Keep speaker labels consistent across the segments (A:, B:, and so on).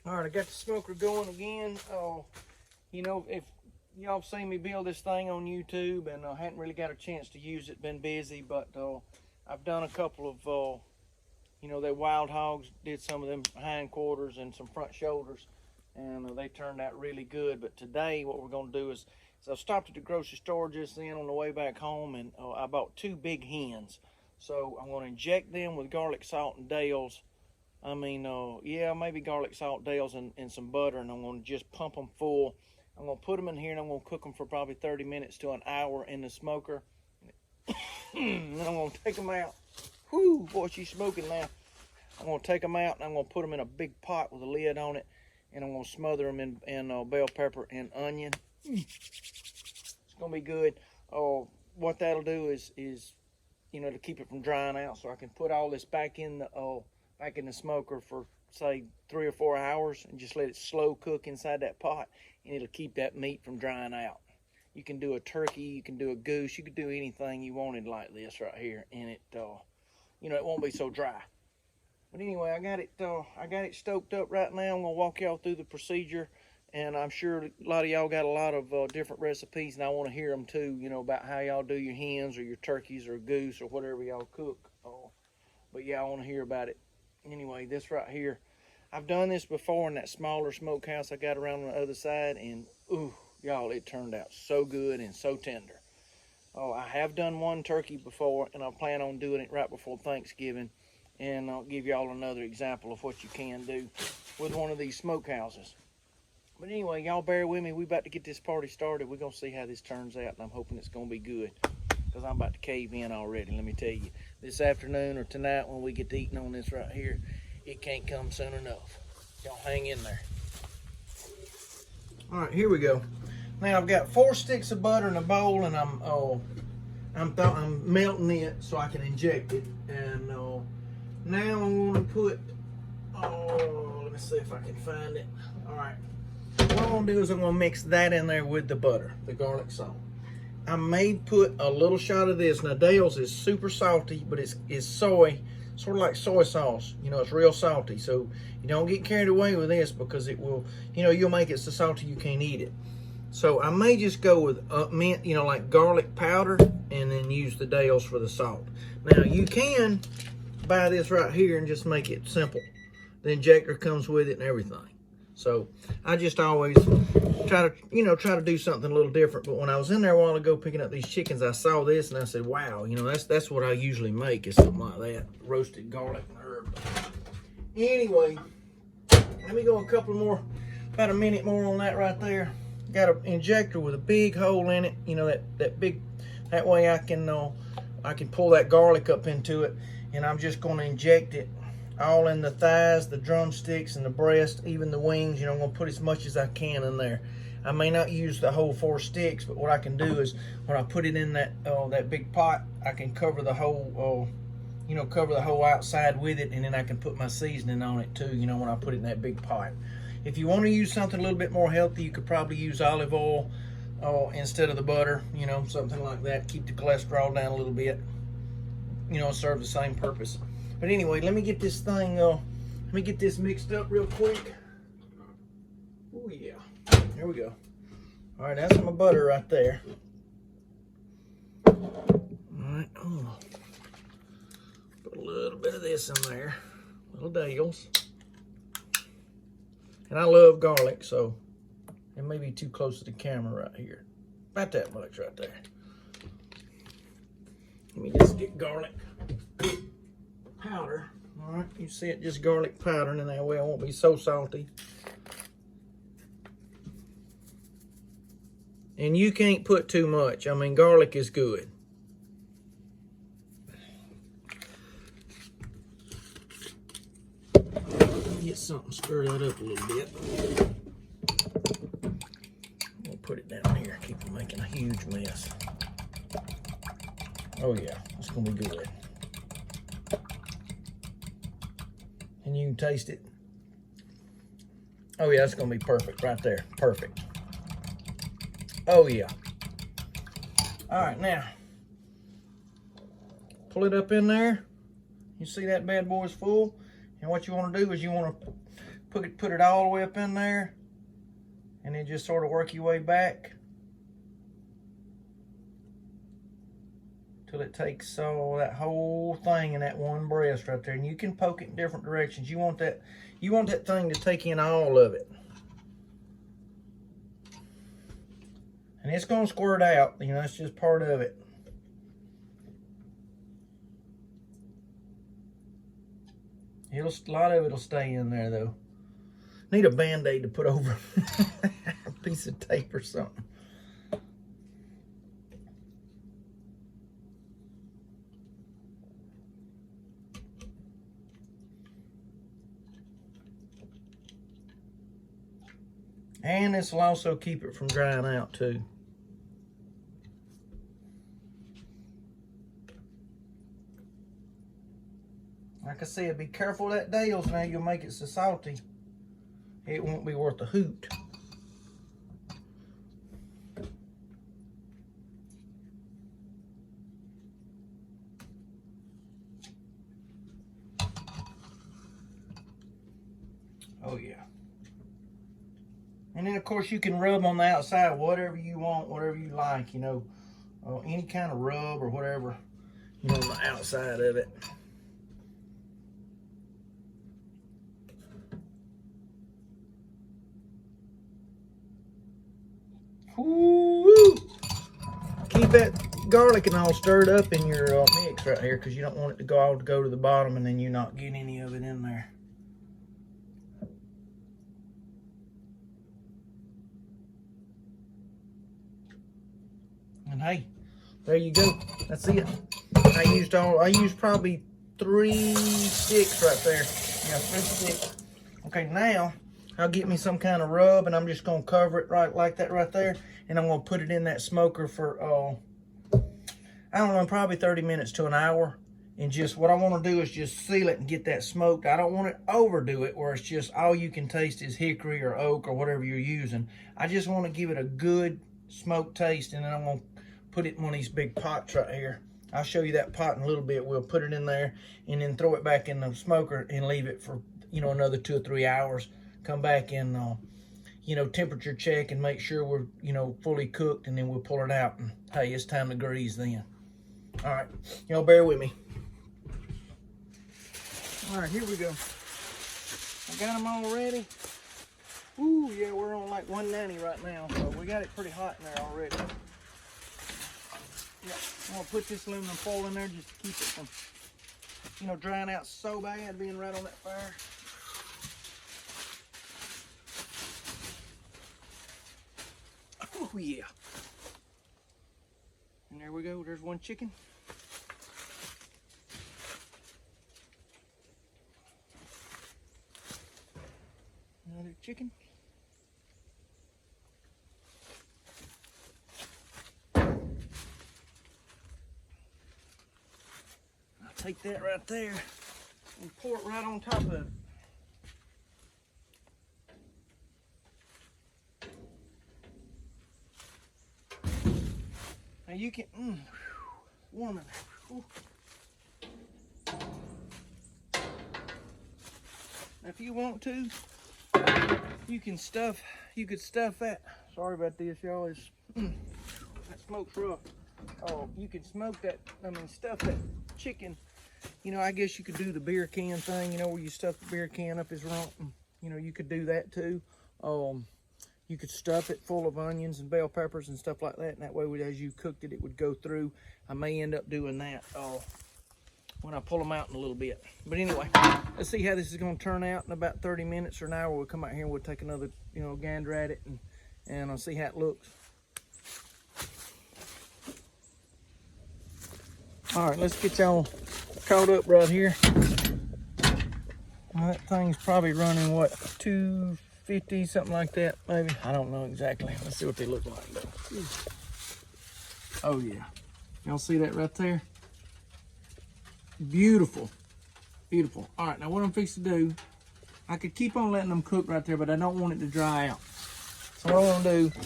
A: All right, I got the smoker going again. You know, if y'all have seen me build this thing on YouTube, and I hadn't really got a chance to use it, been busy, but I've done a couple of, you know, they wild hogs, did some of them hindquarters and some front shoulders, and they turned out really good. But today, what we're going to do is I stopped at the grocery store just then on the way back home, and I bought 2 big hens. So I'm going to inject them with garlic salt and Dale's. I mean, yeah, maybe garlic salt, Dale's, and some butter, and I'm going to just pump them full. I'm going to put them in here, and I'm going to cook them for probably 30 minutes to an hour in the smoker. And then I'm going to take them out. Whoo, boy, she's smoking now. I'm going to take them out, and I'm going to put them in a big pot with a lid on it, and I'm going to smother them in bell pepper and onion. It's going to be good. What that'll do is, you know, to keep it from drying out, so I can put all this back in the smoker for, say, 3 or 4 hours, and just let it slow cook inside that pot, and it'll keep that meat from drying out. You can do a turkey, you can do a goose, you can do anything you wanted like this right here, and it, you know, it won't be so dry. But anyway, I got it stoked up right now. I'm gonna walk y'all through the procedure, and I'm sure a lot of y'all got a lot of different recipes, and I want to hear them too. You know, about how y'all do your hens or your turkeys or goose or whatever y'all cook. But yeah, I want to hear about it. Anyway, this right here, I've done this before in that smaller smokehouse I got around on the other side, and ooh, y'all, it turned out so good and so tender. I have done one turkey before, and I plan on doing it right before Thanksgiving, and I'll give y'all another example of what you can do with one of these smokehouses. But anyway, y'all bear with me. We about to get this party started. We're gonna see how this turns out, and I'm hoping it's gonna be good, because I'm about to cave in already. Let me tell you, this afternoon or tonight when we get to eating on this right here, it can't come soon enough. Y'all hang in there. All right, here we go. Now I've got 4 sticks of butter in a bowl, and I'm melting it so I can inject it. And now I'm going to put, let me see if I can find it. All right, what I'm going to do is I'm going to mix that in there with the butter, the garlic salt. I may put a little shot of this. Now Dale's is super salty, but it's soy, sort of like soy sauce. You know, it's real salty. So you don't get carried away with this, because it will, you know, you'll make it so salty you can't eat it. So I may just go with mint, you know, like garlic powder, and then use the Dale's for the salt. Now you can buy this right here and just make it simple. The injector comes with it and everything. So I just always try to do something a little different. But when I was in there a while ago picking up these chickens, I saw this and I said, wow, you know, that's what I usually make, is something like that, roasted garlic and herb. Anyway, let me go a couple more, about a minute more on that right there. Got an injector with a big hole in it, you know, that big, that way I can pull that garlic up into it, and I'm just going to inject it all in the thighs, the drumsticks, and the breast, even the wings. You know, I'm going to put as much as I can in there. I may not use the whole 4 sticks, but what I can do is when I put it in that big pot, I can cover the whole, you know, cover the whole outside with it, and then I can put my seasoning on it too, you know, when I put it in that big pot. If you want to use something a little bit more healthy, you could probably use olive oil instead of the butter, you know, something like that. Keep the cholesterol down a little bit, you know, serve the same purpose. But anyway, let me get this thing, let me get this mixed up real quick. Oh yeah, there we go. All right, that's my butter right there. All right, put a little bit of this in there, little Dale's. And I love garlic, so it may be too close to the camera right here. About that much right there. Let me just get garlic powder. All right, you see it, just garlic powder, and that way I won't be so salty. And you can't put too much. I mean, garlic is good. Get something, stir that up a little bit. We'll put it down here, keep from making a huge mess. Oh yeah, it's gonna be good. And you can taste it. Oh yeah, it's gonna be perfect right there, perfect. Oh yeah. All right, now, pull it up in there. You see that bad boy's full? And what you want to do is you want to put it all the way up in there, and then just sort of work your way back till it takes that whole thing in that one breast right there. And you can poke it in different directions. You want that thing to take in all of it. And it's gonna squirt out, you know, that's just part of it. A lot of it'll stay in there though. Need a Band-Aid to put over a piece of tape or something. And this will also keep it from drying out too. Like I said, be careful of that Dale's now. You'll make it so salty, it won't be worth a hoot. Oh yeah. And then of course you can rub on the outside whatever you want, whatever you like, you know, any kind of rub or whatever, you know, on the outside of it. Woo! Keep that garlic and all stirred up in your mix right here, because you don't want it to go to the bottom and then you not get any of it in there. And hey, there you go. That's it. I used probably 3 sticks right there. Yeah, 3 sticks. Okay, now I'll get me some kind of rub, and I'm just gonna cover it right like that right there, and I'm gonna put it in that smoker for I don't know, probably 30 minutes to an hour. And just what I want to do is just seal it and get that smoked. I don't want to overdo it where it's just all you can taste is hickory or oak or whatever you're using. I just want to give it a good smoked taste, and then I'm gonna put it in one of these big pots right here. I'll show you that pot in a little bit. We'll put it in there and then throw it back in the smoker and leave it for, you know, another 2 or 3 hours. Come back and, you know, temperature check and make sure we're, you know, fully cooked, and then we'll pull it out. And hey, it's time to grease then. All right, y'all bear with me. All right, here we go. I got them all ready. Ooh, yeah, we're on like 190 right now, so we got it pretty hot in there already. Yeah, I'm gonna put this aluminum foil in there just to keep it from, you know, drying out so bad, being right on that fire. Oh yeah. And there we go, there's one chicken. Another chicken. I'll take that right there and pour it right on top of it. Now you can, warm in there. Now if you want to, you could stuff that. Sorry about this, y'all. That smoke's rough. Oh, you can smoke that. I mean, stuff that chicken. You know, I guess you could do the beer can thing. You know, where you stuff the beer can up his rump. You know, you could do that too. You could stuff it full of onions and bell peppers and stuff like that. And that way, as you cooked it, it would go through. I may end up doing that when I pull them out in a little bit. But anyway, let's see how this is going to turn out in about 30 minutes or an hour. We'll come out here and we'll take another, you know, gander at it and I'll see how it looks. All right, let's get y'all caught up right here. Well, that thing's probably running, what, 250, something like that, maybe? I don't know exactly. Let's see what they look like, though. Oh, yeah. Y'all see that right there? Beautiful. Beautiful. All right, now what I'm fixing to do, I could keep on letting them cook right there, but I don't want it to dry out. So what I'm going to do,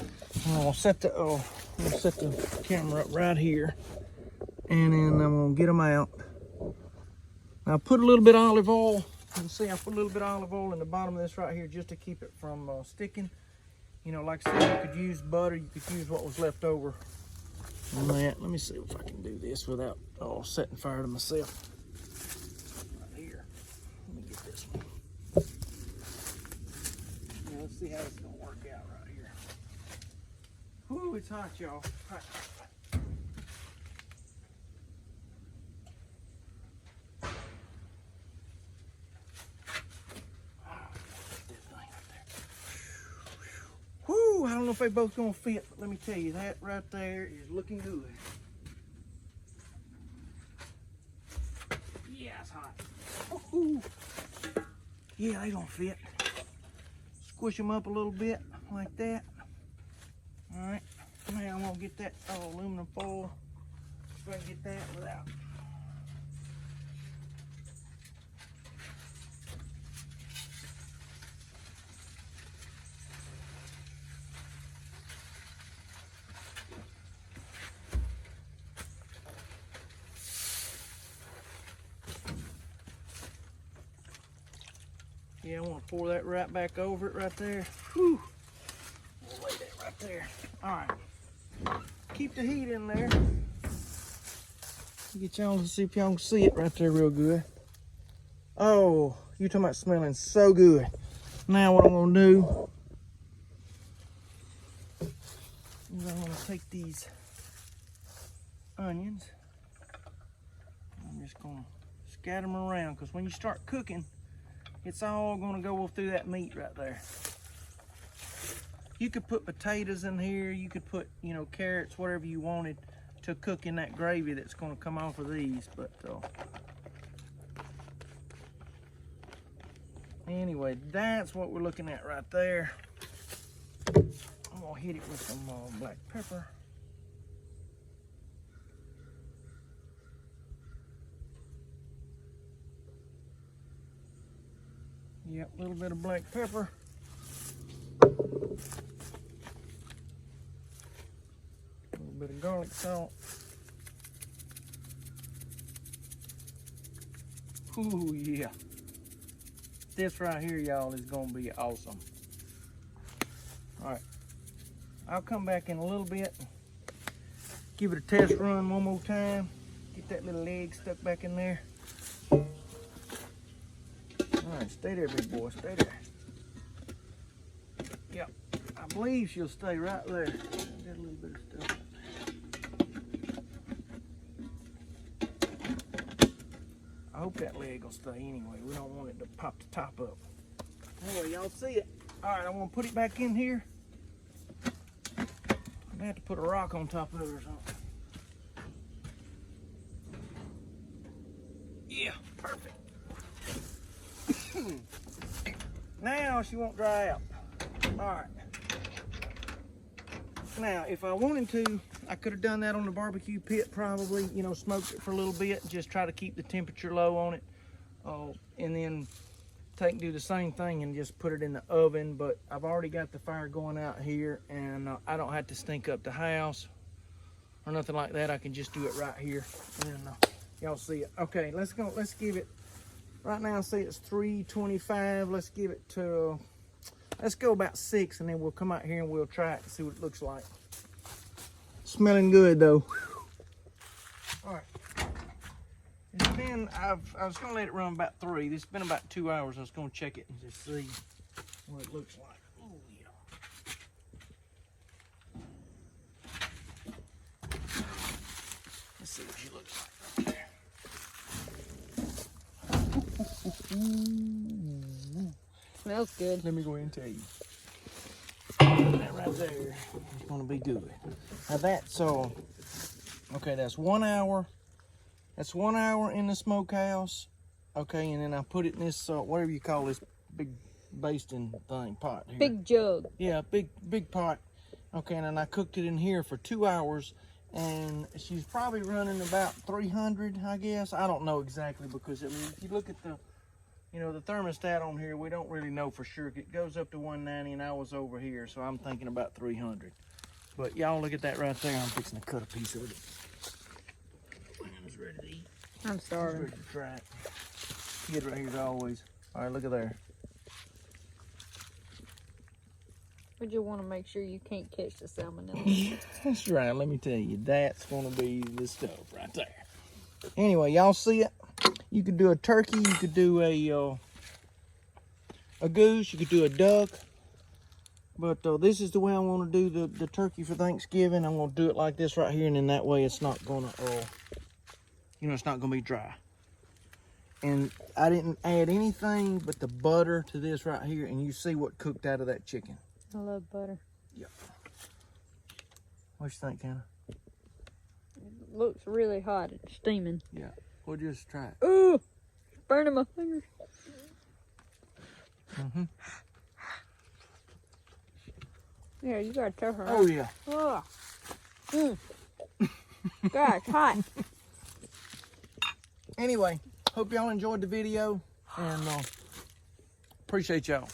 A: I'm going to set the camera up right here, and then I'm going to get them out. Now put a little bit of olive oil can see I put a little bit of olive oil in the bottom of this right here just to keep it from sticking. You know, like I said, you could use butter, you could use what was left over on that. Let me see if I can do this without setting fire to myself. Right here. Let me get this one. Now let's see how it's gonna work out right here. Whoo, it's hot, y'all. Hot. Whoo, I don't know if they both gonna fit, but let me tell you, that right there is looking good. Yeah, it's hot. Ooh. Yeah, they don't fit. Squish them up a little bit like that. All right, now I'm gonna get that aluminum foil. If I can get that without. Yeah, I want to pour that right back over it right there. Whew. We'll lay that right there. All right. Keep the heat in there. Get y'all to see if y'all can see it right there real good. Oh, you're talking about smelling so good. Now what I'm going to do is I'm going to take these onions. I'm just going to scatter them around because when you start cooking, it's all gonna go through that meat right there. You could put potatoes in here, you could put, you know, carrots, whatever you wanted to cook in that gravy that's gonna come off of these, but anyway, that's what we're looking at right there. I'm gonna hit it with some black pepper. Yep, a little bit of black pepper. A little bit of garlic salt. Ooh, yeah. This right here, y'all, is gonna be awesome. All right, I'll come back in a little bit. Give it a test run one more time. Get that little leg stuck back in there. All right, stay there, big boy, stay there. Yep, I believe she'll stay right there. Got a little bit of stuff. I hope that leg will stay anyway. We don't want it to pop the top up. Anyway, y'all see it. All right, I'm gonna put it back in here. I'm gonna have to put a rock on top of it or something. Yeah, perfect. Now she won't dry out. All right. Now, if I wanted to, I could have done that on the barbecue pit probably, you know, smoked it for a little bit, just try to keep the temperature low on it. And then do the same thing and just put it in the oven, but I've already got the fire going out here and I don't have to stink up the house or nothing like that. I can just do it right here and y'all see it. Okay, let's go, let's give it, right now see it's 325. Let's give it to, let's go about 6 and then we'll come out here and we'll try it and see what it looks like. Smelling good though. All right. It's been, I was gonna let it run about 3. This has been about 2 hours. I was gonna check it and just see what it looks like. Oh yeah. Let's see what she looks like right there.
B: Smells good.
A: Let me go ahead and tell you. That right there is gonna be good. Now that's okay, that's 1 hour. That's 1 hour in the smokehouse. Okay, and then I put it in this whatever you call this big basting thing, pot here.
B: Big jug.
A: Yeah, big pot. Okay, and then I cooked it in here for 2 hours, and she's probably running about 300, I guess. I don't know exactly because I mean, if you look at the, you know, the thermostat on here, we don't really know for sure. It goes up to 190, and I was over here, so I'm thinking about 300. But y'all look at that right there. I'm fixing to cut a piece of it. I was ready to eat.
B: I'm starving.
A: Ready to try it. Kid right here as always. All right, look at there.
B: We just want to make sure you can't catch the salmonella.
A: That's right. Let me tell you, that's gonna be the stuff right there. Anyway, y'all see it? You could do a turkey. You could do a goose. You could do a duck. But this is the way I want to do the turkey for Thanksgiving. I'm gonna do it like this right here, and then that way it's not gonna, it's not gonna be dry. And I didn't add anything but the butter to this right here, and you see what cooked out of that chicken.
B: I love butter.
A: Yep. What you think, Hannah?
B: It looks really hot. It's steaming.
A: Yeah. We'll just try it.
B: Ooh, it's burning my fingers. Yeah, you gotta tell her.
A: Oh yeah.
B: Oh. God, it's hot.
A: Anyway, hope y'all enjoyed the video, and appreciate y'all.